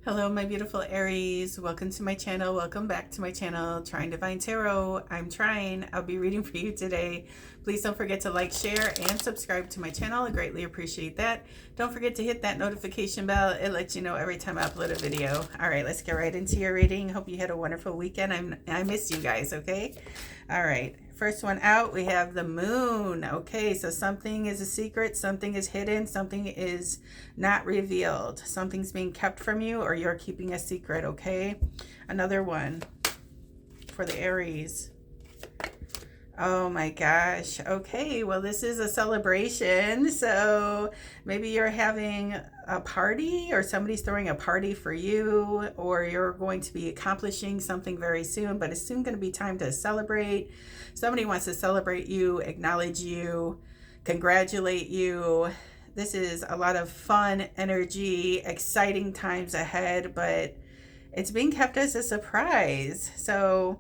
Hello, my beautiful Aries. Welcome to my channel. Welcome back to my channel, Trying Divine Tarot. I'm trying. I'll be reading for you today. Please don't forget to like, share, and subscribe to my channel. I greatly appreciate that. Don't forget to hit that notification bell. It lets you know every time I upload a video. All right, let's get right into your reading. Hope you had a wonderful weekend. I miss you guys, okay? All right. First one out, we have the moon. Okay, so something is a secret, something is hidden, something is not revealed. Something's being kept from you or you're keeping a secret, okay? Another one for the Aries. Oh my gosh. Okay, well, this is a celebration. So maybe you're having a party or somebody's throwing a party for you, or you're going to be accomplishing something very soon, but it's soon going to be time to celebrate. Somebody wants to celebrate you, acknowledge you, congratulate you. This is a lot of fun, energy, exciting times ahead, but it's being kept as a surprise. So,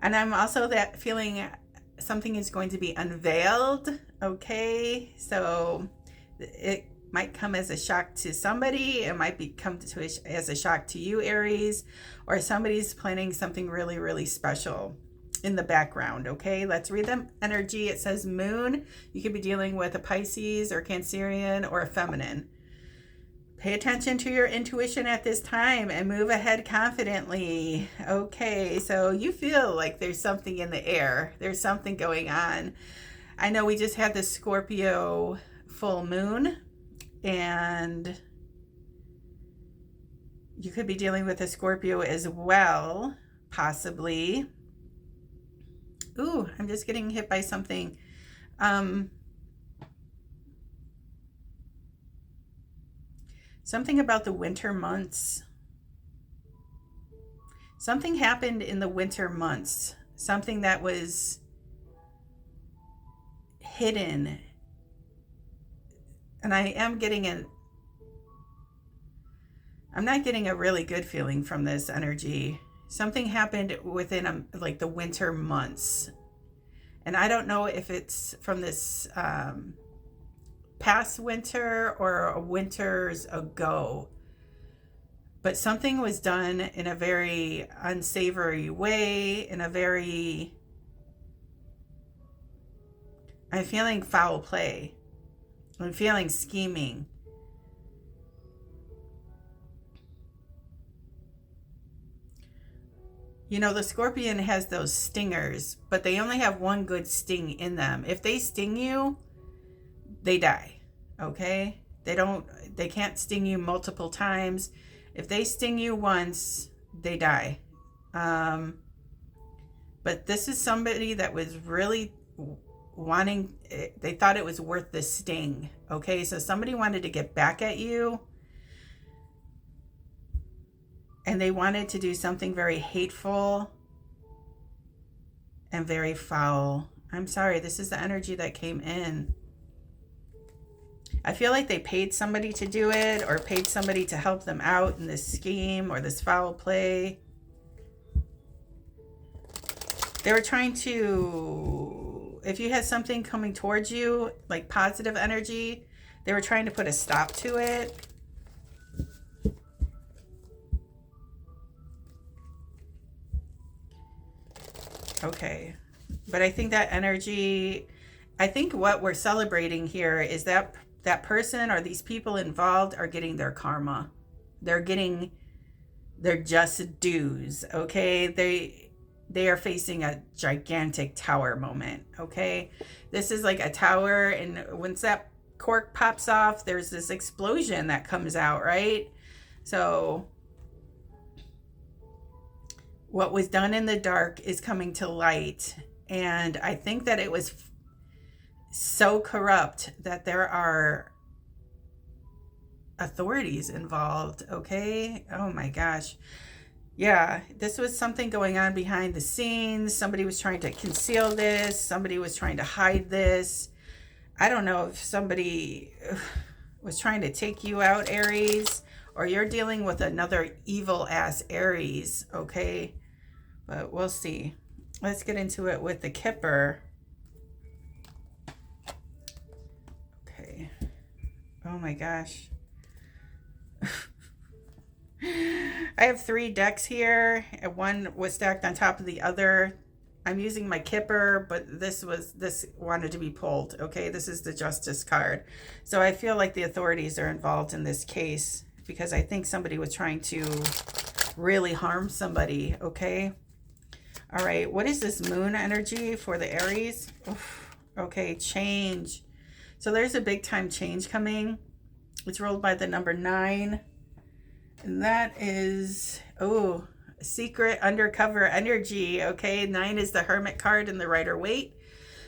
and I'm also that feeling something is going to be unveiled. Okay, so it might come as a shock to somebody. It might come as a shock to you, Aries, or somebody's planning something really, really special in the background. Okay, let's read the energy. It says moon. You could be dealing with a Pisces or Cancerian or a feminine. Pay attention to your intuition at this time and move ahead confidently. Okay, so you feel like there's something in the air. There's something going on. I know we just had the Scorpio full moon, and you could be dealing with a Scorpio as well, possibly. Ooh, I'm just getting hit by something. Something about the winter months. Something happened in the winter months. Something that was hidden. And I'm not getting a really good feeling from this energy. Something happened within like the winter months. And I don't know if it's from this past winter or winters ago, but something was done in a very unsavory way, I'm feeling foul play. I'm feeling scheming. You know, the scorpion has those stingers, but they only have one good sting in them. If they sting you, they die. Okay? They can't sting you multiple times. If they sting you once, they die. But this is somebody that was really wanting, they thought it was worth the sting. Okay? So somebody wanted to get back at you, and they wanted to do something very hateful and very foul. I'm sorry, this is the energy that came in. I feel like they paid somebody to do it, or paid somebody to help them out in this scheme or this foul play. They were trying to, if you had something coming towards you, like positive energy, they were trying to put a stop to it. Okay. But I think that energy, I think what we're celebrating here is that that person or these people involved are getting their karma. They're getting their just dues, okay? They are facing a gigantic tower moment, okay? This is like a tower, and once that cork pops off, there's this explosion that comes out, right? So what was done in the dark is coming to light, and I think that it was so corrupt that there are authorities involved, okay? Oh my gosh. Yeah, this was something going on behind the scenes. Somebody was trying to conceal this. Somebody was trying to hide this. I don't know if somebody was trying to take you out, Aries, or you're dealing with another evil ass Aries, okay? But we'll see. Let's get into it with the Kipper. Okay. Oh my gosh. I have 3 decks here, and one was stacked on top of the other. I'm using my Kipper, but this wanted to be pulled. Okay, this is the Justice card. So I feel like the authorities are involved in this case because I think somebody was trying to really harm somebody. Okay. All right. What is this moon energy for the Aries? Oof. Okay. Change. So there's a big time change coming. It's rolled by the number 9. And that is, oh, secret undercover energy. Okay. 9 is the Hermit card in the Rider-Waite.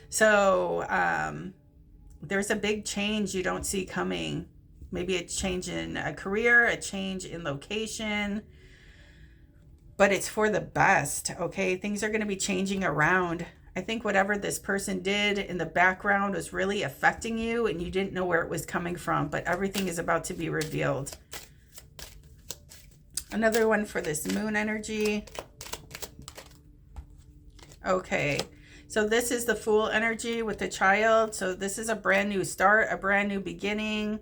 So there's a big change you don't see coming. Maybe a change in a career, a change in location, but it's for the best. Okay. Things are going to be changing around. I think whatever this person did in the background was really affecting you and you didn't know where it was coming from, but everything is about to be revealed. Another one for this moon energy. Okay. So this is the Fool energy with the Child. So this is a brand new start, a brand new beginning.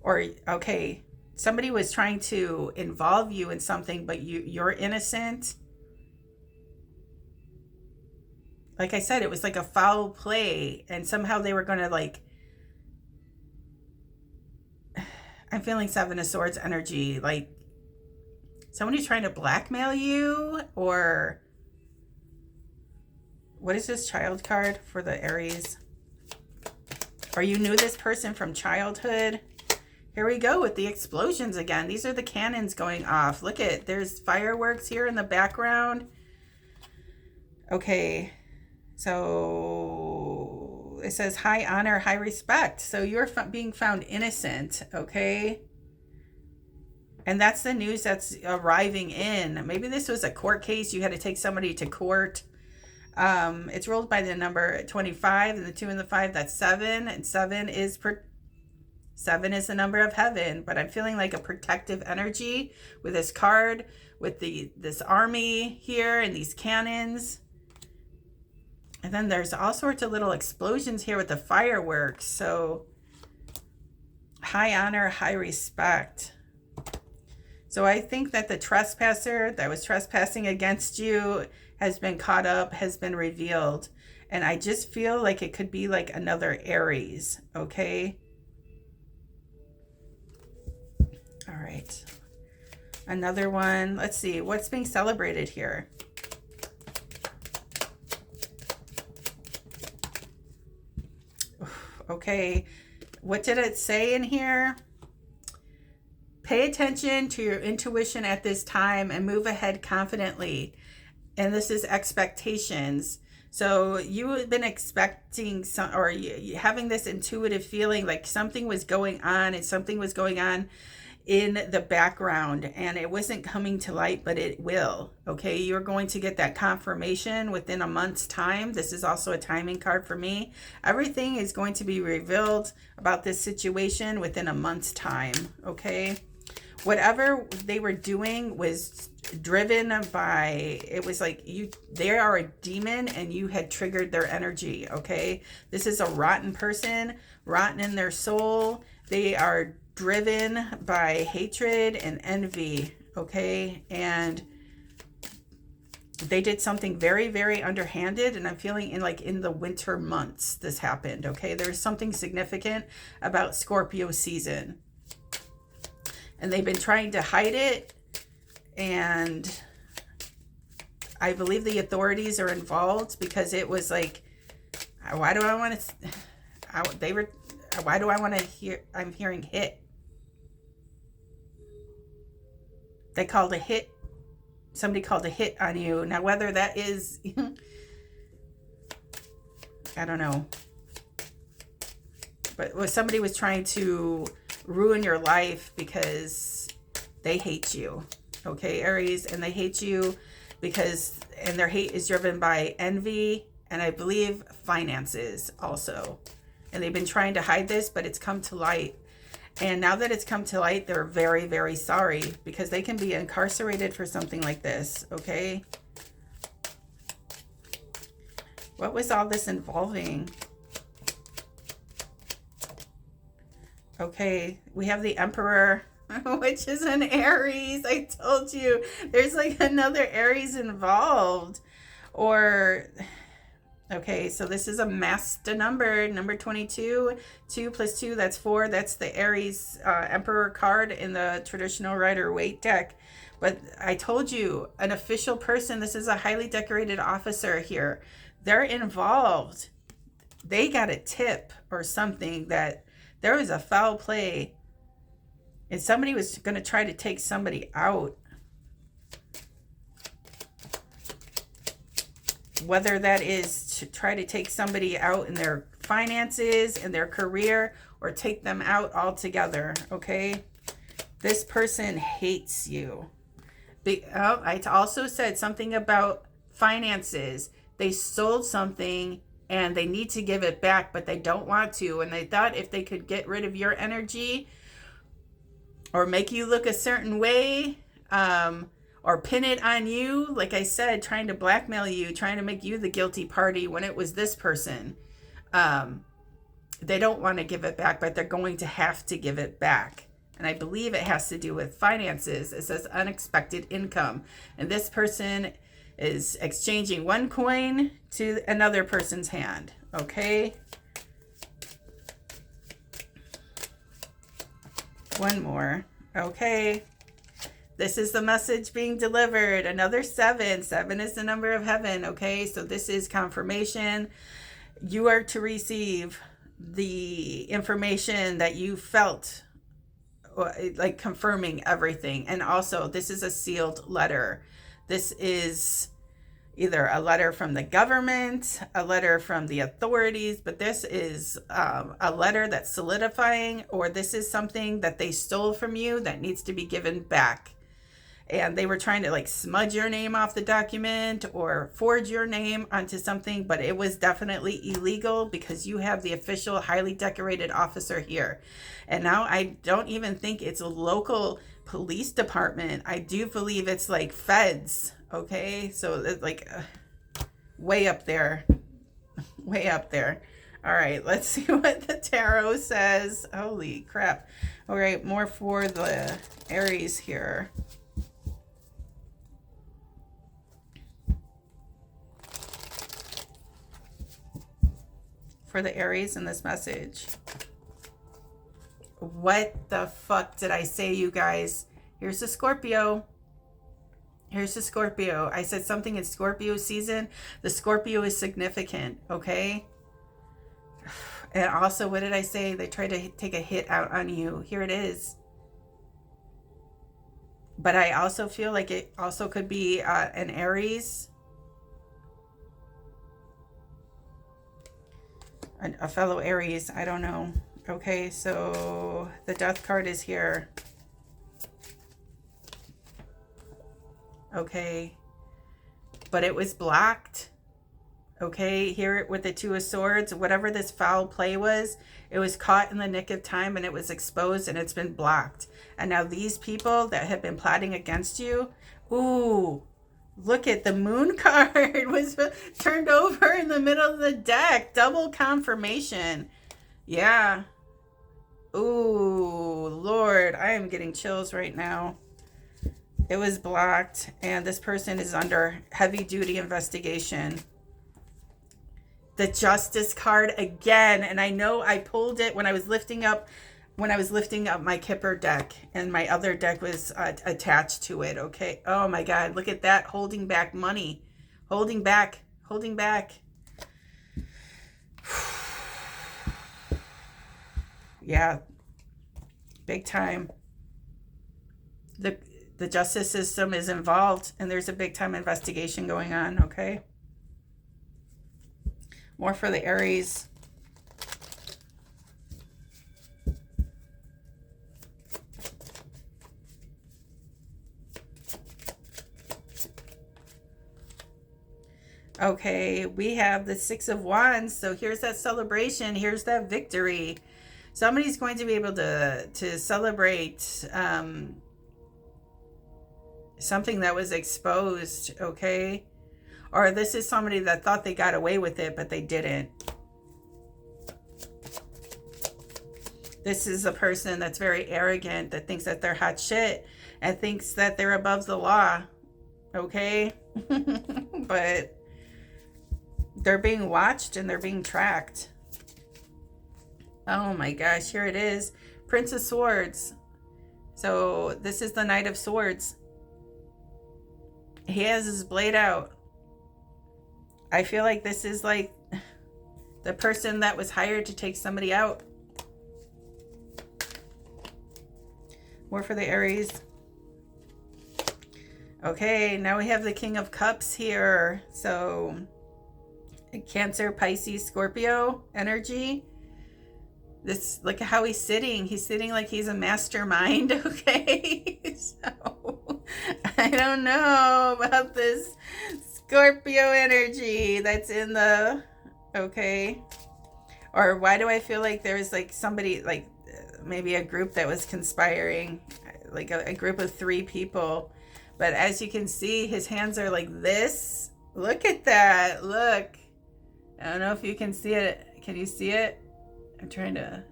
Or, okay, somebody was trying to involve you in something, but you're innocent. Like I said, it was like a foul play, and somehow they were going to, like, I'm feeling 7 of Swords energy, like somebody's trying to blackmail you, or what is this Child card for the Aries? Or you knew this person from childhood. Here we go with the explosions again. These are the cannons going off. Look at, there's fireworks here in the background. Okay, so it says high honor, high respect. So you're being found innocent, okay? And that's the news that's arriving in. Maybe this was a court case. You had to take somebody to court. It's rolled by the number 25 and the 2 and the 5. That's 7. And 7 is 7 is the number of heaven, but I'm feeling like a protective energy with this card, with this army here and these cannons. And then there's all sorts of little explosions here with the fireworks. So high honor, high respect. So I think that the trespasser that was trespassing against you has been caught up, has been revealed. And I just feel like it could be like another Aries, okay? All right, another one. Let's see what's being celebrated here. Okay, what did it say in here? Pay attention to your intuition at this time and move ahead confidently. And this is expectations. So you have been expecting some, or having this intuitive feeling like something was going on, and something was going on in the background, and it wasn't coming to light, but it will. Okay, you're going to get that confirmation within a month's time. This is also a timing card for me. Everything is going to be revealed about this situation within a month's time. Okay, whatever they were doing was driven by, it was like they are a demon and you had triggered their energy. Okay, this is a rotten person, rotten in their soul. They are driven by hatred and envy, okay? And they did something very, very underhanded, and I'm feeling in the winter months this happened, okay? There's something significant about Scorpio season. And they've been trying to hide it, and I believe the authorities are involved because it was like, why do I want to hear, I'm hearing hit. They called a hit. Somebody called a hit on you. Now, whether that is, I don't know. But somebody was trying to ruin your life because they hate you. Okay, Aries, and they hate you because, and their hate is driven by envy and I believe finances also. And they've been trying to hide this, but it's come to light. And now that it's come to light, they're very, very sorry because they can be incarcerated for something like this, okay? What was all this involving? Okay, we have the Emperor, which is an Aries. I told you, there's like another Aries involved. Or, okay, so this is a master number 22. 2 plus 2, that's 4. That's the Aries Emperor card in the traditional Rider-Waite deck. But I told you, an official person, this is a highly decorated officer here. They're involved. They got a tip or something that there was a foul play and somebody was going to try to take somebody out. Whether that is to try to take somebody out in their finances and their career, or take them out altogether, okay? This person hates you. I also said something about finances. They sold something and they need to give it back, but they don't want to. And they thought if they could get rid of your energy or make you look a certain way, or pin it on you, like I said, trying to blackmail you, trying to make you the guilty party when it was this person. They don't want to give it back, but they're going to have to give it back. And I believe it has to do with finances. It says unexpected income. And this person is exchanging one coin to another person's hand. Okay. One more. Okay. This is the message being delivered. Another 7. 7 is the number of heaven. Okay. So this is confirmation. You are to receive the information that you felt, like confirming everything. And also, this is a sealed letter. This is either a letter from the government, a letter from the authorities, but this is a letter that's solidifying, or this is something that they stole from you that needs to be given back. And they were trying to like smudge your name off the document or forge your name onto something, but it was definitely illegal because you have the official highly decorated officer here. And now I don't even think it's a local police department. I do believe it's like feds. Okay, so it's like way up there. Way up there. All right, let's see what the tarot says. Holy crap. All right, more for the Aries here. For the Aries in this message. What the fuck did I say, you guys? Here's the Scorpio. Here's the Scorpio. I said something in Scorpio season. The Scorpio is significant, okay? And also, what did I say? They try to take a hit out on you. Here it is. But I also feel like it also could be an Aries. A fellow Aries. I don't know. Okay, so the Death card is here. Okay, but it was blocked. Okay, here with the Two of Swords, whatever this foul play was, it was caught in the nick of time and it was exposed and it's been blocked. And now these people that have been plotting against you, ooh, look at the Moon card was turned over in the middle of the deck. Double confirmation. Yeah. Ooh, Lord, I am getting chills right now. It was blocked, and this person is under heavy-duty investigation. The Justice card again, and I know I pulled it when I was lifting up my Kipper deck, and my other deck was attached to it. Okay. Oh my God, look at that, holding back money, holding back. Yeah, big time. The justice system is involved, and there's a big time investigation going on, okay? More for the Aries. Okay, we have the Six of Wands. So here's that celebration. Here's that victory. Somebody's going to be able to celebrate something that was exposed, okay? Or this is somebody that thought they got away with it, but they didn't. This is a person that's very arrogant, that thinks that they're hot shit and thinks that they're above the law. Okay? But they're being watched and they're being tracked. Oh my gosh, here it is. Prince of Swords. So this is the Knight of Swords. He has his blade out. I feel like this is like the person that was hired to take somebody out. More for the Aries. Okay, now we have the King of Cups here. So Cancer, Pisces, Scorpio energy. This, look at how he's sitting. He's sitting like he's a mastermind. Okay. So I don't know about this Scorpio energy that's in the, okay. Or why do I feel like there's like somebody, like maybe a group that was conspiring, like a group of 3 people. But as you can see, his hands are like this. Look at that. Look. I don't know if you can see it. Can you see it? I'm trying to.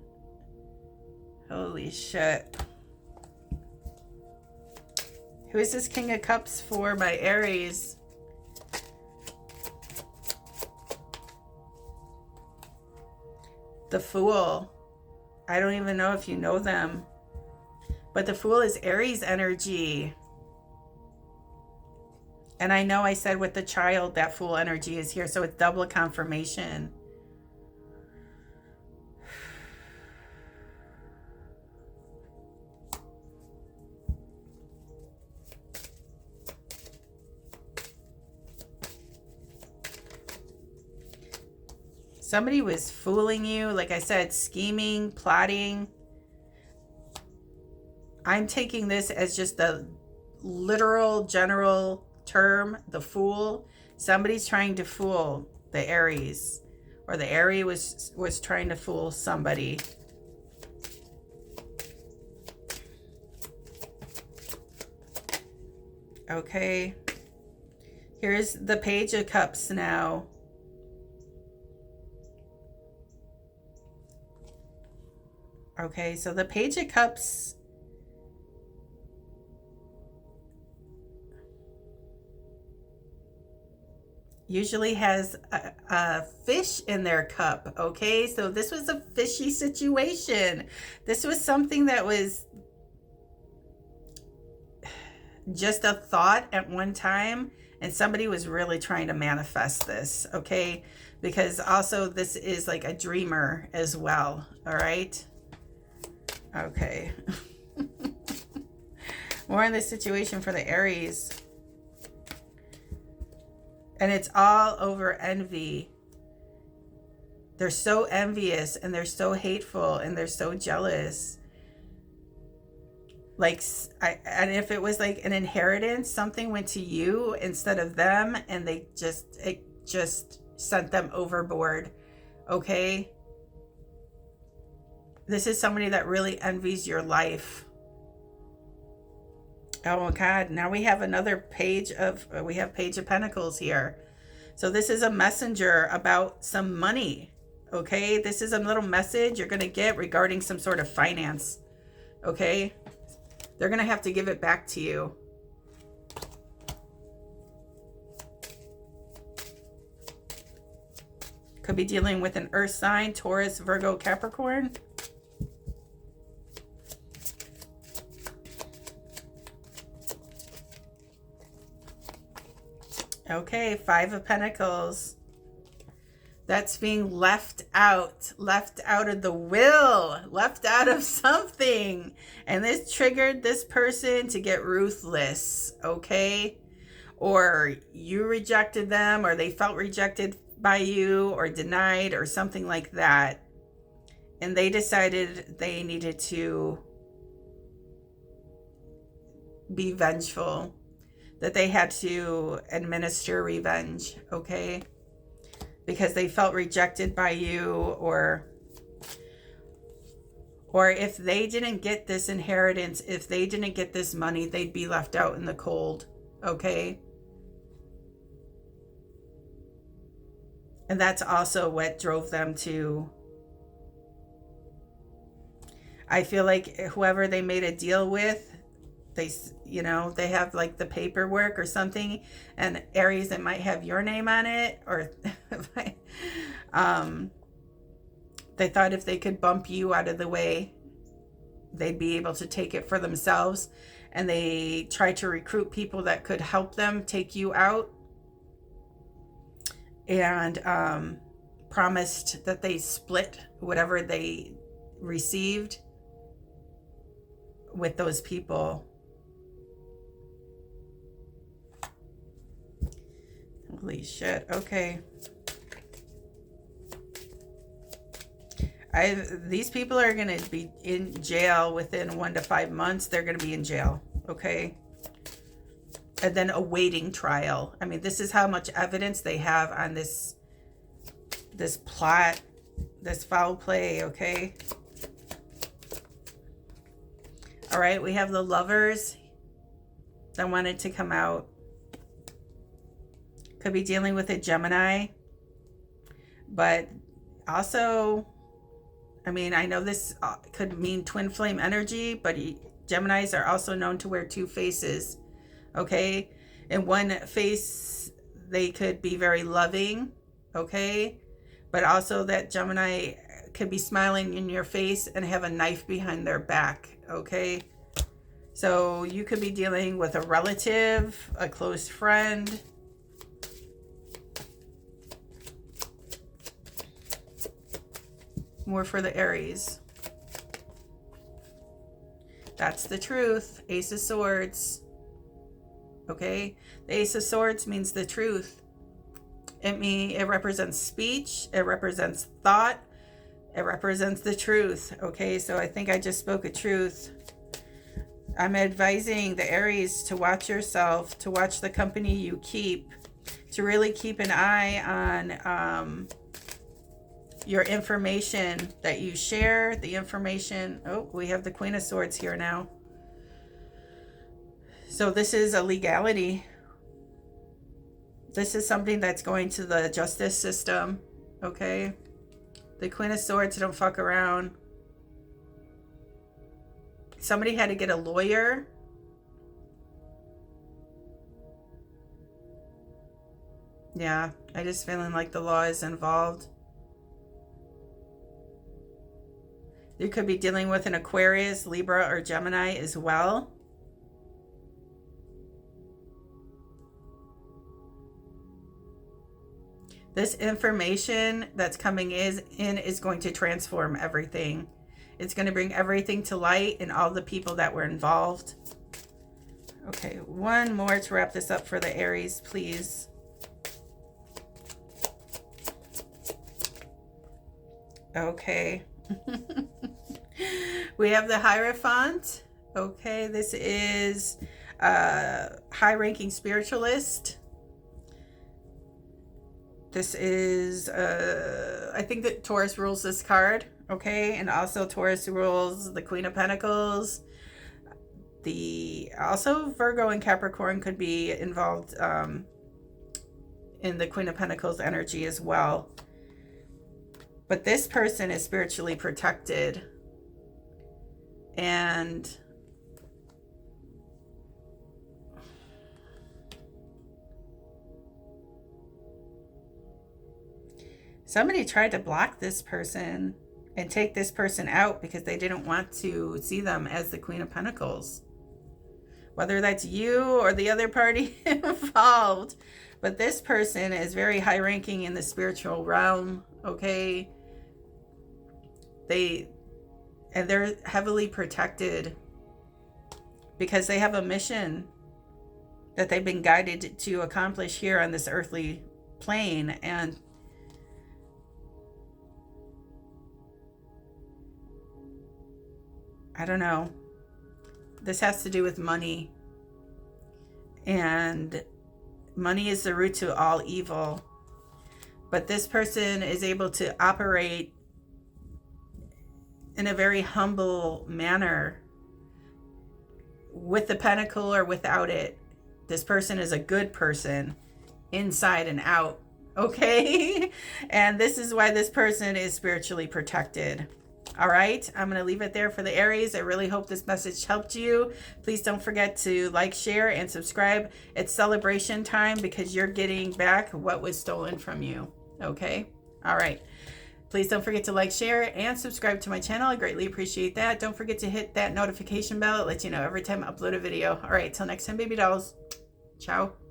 Holy shit. Who is this King of Cups for by Aries? The Fool. I don't even know if you know them. But the Fool is Aries energy. And I know I said with the Child that Fool energy is here, so it's double confirmation. Somebody was fooling you, like I said, scheming, plotting. I'm taking this as just the literal general term, the Fool. Somebody's trying to fool the Aries, or the Aries was trying to fool somebody. Okay. Here's the Page of Cups now. Okay, so the Page of Cups usually has a fish in their cup. Okay, so this was a fishy situation. This was something that was just a thought at one time, and somebody was really trying to manifest this. Okay, because also this is like a dreamer as well. All right. Okay. More in this situation for the Aries. And it's all over envy. They're so envious and they're so hateful and they're so jealous. Like, and if it was like an inheritance, something went to you instead of them, and it just sent them overboard. Okay? This is somebody that really envies your life. Oh God, now we have another Page of Pentacles here. So this is a messenger about some money. Okay, this is a little message you're going to get regarding some sort of finance. Okay, they're going to have to give it back to you. Could be dealing with an earth sign, Taurus, Virgo, Capricorn. Okay, 5 of Pentacles. That's being left out of the will, left out of something. And this triggered this person to get ruthless, okay? Or you rejected them, or they felt rejected by you, or denied, or something like that. And they decided they needed to be vengeful, that they had to administer revenge, okay? Because they felt rejected by you, or if they didn't get this inheritance, if they didn't get this money, they'd be left out in the cold, okay? And that's also what drove them to I feel like whoever they made a deal with, they, you know, they have like the paperwork or something, and Aries, it might have your name on it, or they thought if they could bump you out of the way, they'd be able to take it for themselves, and they tried to recruit people that could help them take you out, and promised that they split whatever they received with those people. Holy shit. Okay. These people are going to be in jail within 1 to 5 months. They're going to be in jail. Okay. And then awaiting trial. I mean, this is how much evidence they have on this plot, this foul play. Okay. All right. We have the Lovers that wanted to come out. Could be dealing with a Gemini, but also, I mean, I know this could mean twin flame energy, but Geminis are also known to wear two faces. Okay. In one face, they could be very loving. Okay. But also that Gemini could be smiling in your face and have a knife behind their back. Okay. So you could be dealing with a relative, a close friend. More for the Aries. That's the truth. Ace of Swords. Okay. The Ace of Swords means the truth. It represents speech. It represents thought. It represents the truth. Okay. So I think I just spoke a truth. I'm advising the Aries to watch yourself, to watch the company you keep, to really keep an eye on, your information that you share, the information. Oh, we have the Queen of Swords here now. So this is a legality. This is something that's going to the justice system. Okay. The Queen of Swords don't fuck around. Somebody had to get a lawyer. Yeah, I just feeling like the law is involved. You could be dealing with an Aquarius, Libra, or Gemini as well. This information that's coming in is going to transform everything. It's going to bring everything to light and all the people that were involved. Okay, one more to wrap this up for the Aries, please. Okay. We have the Hierophant. Okay, this is a high-ranking spiritualist. This is, I think that Taurus rules this card. Okay, and also Taurus rules the Queen of Pentacles. Also Virgo and Capricorn could be involved in the Queen of Pentacles energy as well. But this person is spiritually protected. And somebody tried to block this person and take this person out because they didn't want to see them as the Queen of Pentacles. Whether that's you or the other party involved. But this person is very high ranking in the spiritual realm. Okay. They're heavily protected because they have a mission that they've been guided to accomplish here on this earthly plane. And I don't know. This has to do with money. And money is the root to all evil. But this person is able to operate in a very humble manner with the pentacle or without it. This person is a good person inside and out. Okay. And this is why this person is spiritually protected. All right, I'm going to leave it there for the Aries. I really hope this message helped you. Please don't forget to like, share, and subscribe. It's celebration time because you're getting back what was stolen from you. Okay? All right. Please don't forget to like, share, and subscribe to my channel. I greatly appreciate that. Don't forget to hit that notification bell. It lets you know every time I upload a video. All right, till next time, baby dolls. Ciao.